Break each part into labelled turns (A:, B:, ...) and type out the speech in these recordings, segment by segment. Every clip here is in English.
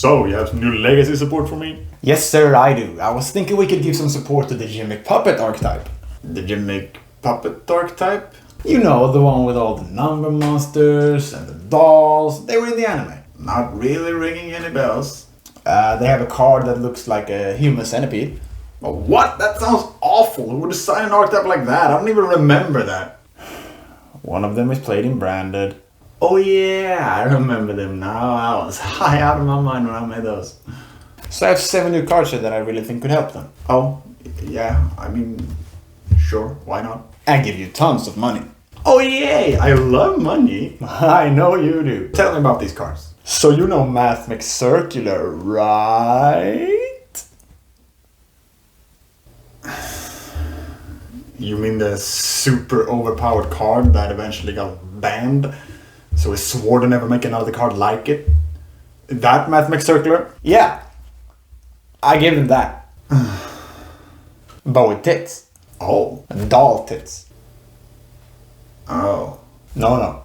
A: So, you have some new legacy support for me?
B: Yes, sir, I do. I was thinking we could give some support to the Gimmick Puppet archetype.
A: The Gimmick Puppet archetype?
B: You know, the one with all the number monsters and the dolls. They were in the anime.
A: Not really ringing any bells.
B: They have a card that looks like a human centipede.
A: But what? That sounds awful. Who would design an archetype like that? I don't even remember that.
B: One of them is played in branded.
A: Oh yeah, I remember them now. I was high out of my mind when I made those.
B: So I have 7 new cards here that I really think could help them.
A: Oh, yeah, I mean, sure, why not?
B: And give you tons of money.
A: Oh yay, I love money.
B: I know you do.
A: Tell me about these cards.
B: So you know Mathmech Circular, right?
A: You mean the super overpowered card that eventually got banned? So he swore to never make another card like it? That Mathmech Circular?
B: Yeah. I give them that. But with tits.
A: Oh.
B: Doll tits.
A: Oh.
B: No.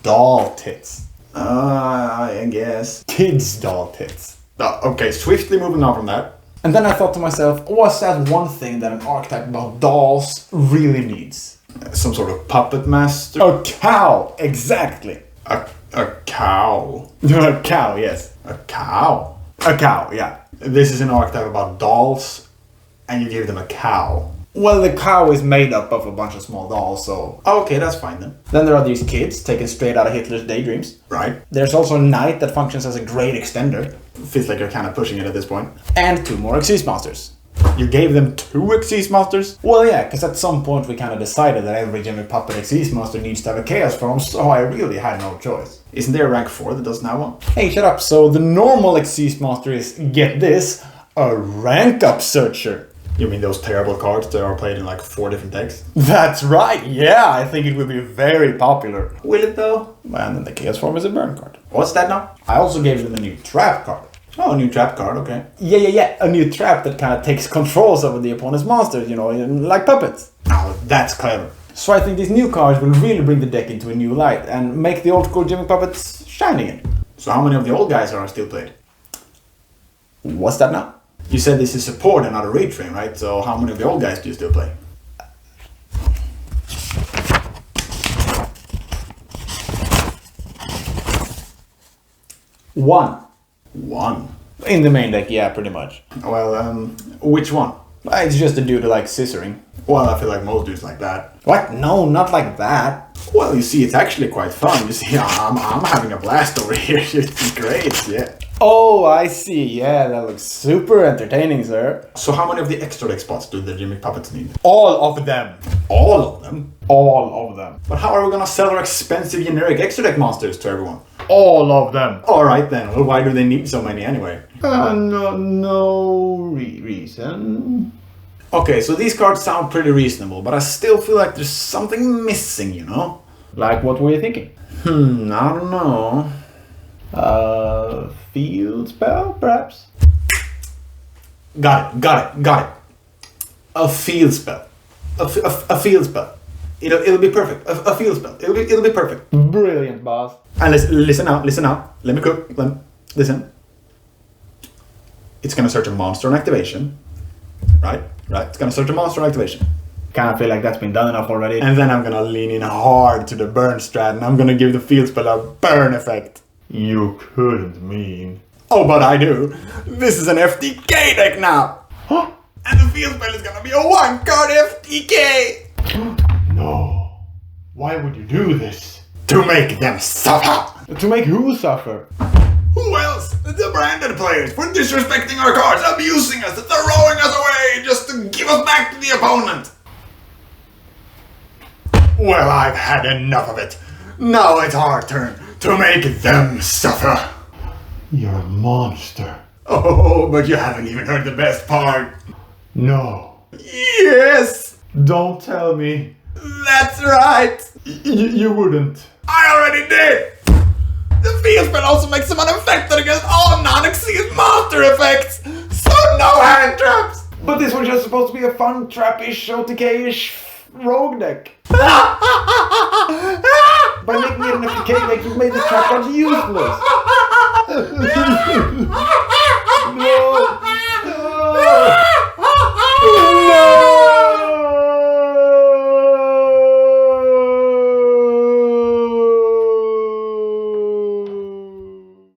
B: Doll tits.
A: I guess.
B: Kids doll tits.
A: Okay, swiftly moving on from that.
B: And then I thought to myself, what's that one thing that an archetype about dolls really needs?
A: Some sort of puppet master?
B: A cow, exactly.
A: A cow?
B: A cow, yes.
A: A cow?
B: A cow, yeah.
A: This is an archetype about dolls, and you give them a cow.
B: Well, the cow is made up of a bunch of small dolls, so...
A: Okay, that's fine then.
B: Then there are these kids, taken straight out of Hitler's daydreams.
A: Right.
B: There's also a knight that functions as a great extender.
A: Feels like you're kind of pushing it at this point.
B: And 2 more Xyz monsters.
A: You gave them 2 Xyz monsters?
B: Well, yeah, because at some point we kind of decided that every Gimmick Puppet Xyz monster needs to have a chaos form, so I really had no choice.
A: Isn't there a rank 4 that doesn't have one?
B: Hey, shut up. So the normal Xyz monster is, get this, a rank up searcher.
A: You mean those terrible cards that are played in like 4 different decks?
B: That's right, yeah, I think it will be very popular.
A: Will it though?
B: And then the chaos form is a burn card.
A: What's that now?
B: I also gave them a new trap card.
A: Oh, a new trap card, okay.
B: Yeah, a new trap that kind of takes controls over the opponent's monsters, you know, like puppets.
A: Oh, that's clever.
B: So I think these new cards will really bring the deck into a new light and make the old school Gimmick Puppets shine again.
A: So how many of the old guys are still played?
B: What's that now?
A: You said this is support and not a retrain, right? So how many of the old guys do you still play?
B: One.
A: In
B: the main deck, yeah, pretty much.
A: Well, which one?
B: It's just a dude who likes scissoring.
A: Well, I feel like most dudes like that.
B: What? No, not like that.
A: Well, you see, it's actually quite fun. You see, I'm having a blast over here. It's great, yeah.
B: Oh, I see. Yeah, that looks super entertaining, sir.
A: So how many of the extra deck spots do the Gimmick Puppets need?
B: All of them.
A: All of them?
B: All of them.
A: But how are we gonna sell our expensive generic extra deck monsters to everyone?
B: All of them.
A: Alright then, well, why do they need so many anyway?
B: No reason.
A: Okay, so these cards sound pretty reasonable, but I still feel like there's something missing, you know?
B: Like, what were you thinking?
A: I don't know.
B: Field spell, perhaps?
A: Got it. A field spell. A field spell. It'll be perfect. A field spell. It'll be perfect.
B: Brilliant, boss.
A: And listen out. Let me cook. Listen. It's gonna search a monster on activation. Right? It's gonna search a monster on activation.
B: Kind of feel like that's been done enough already.
A: And then I'm gonna lean in hard to the burn strat and I'm gonna give the field spell a burn effect.
B: You couldn't mean.
A: Oh, but I do. This is an FTK deck now.
B: Huh?
A: And the field spell is gonna be a 1-card FTK.
B: No. Why would you do this?
A: To make them suffer.
B: To make who suffer?
A: Who else? The branded players for disrespecting our cards, abusing us, throwing us away just to give us back to the opponent. Well, I've had enough of it. Now it's our turn to make them suffer.
B: You're a monster.
A: Oh, but you haven't even heard the best part.
B: No.
A: Yes!
B: Don't tell me.
A: That's right!
B: You wouldn't.
A: I already did! The field spell also makes them unaffected against all non-exceed monster effects! So no hand traps!
B: But this was just supposed to be a fun, trappish, OTK-ish rogue deck. By making it an FTK deck, you made the trap cards useless.
A: Ah!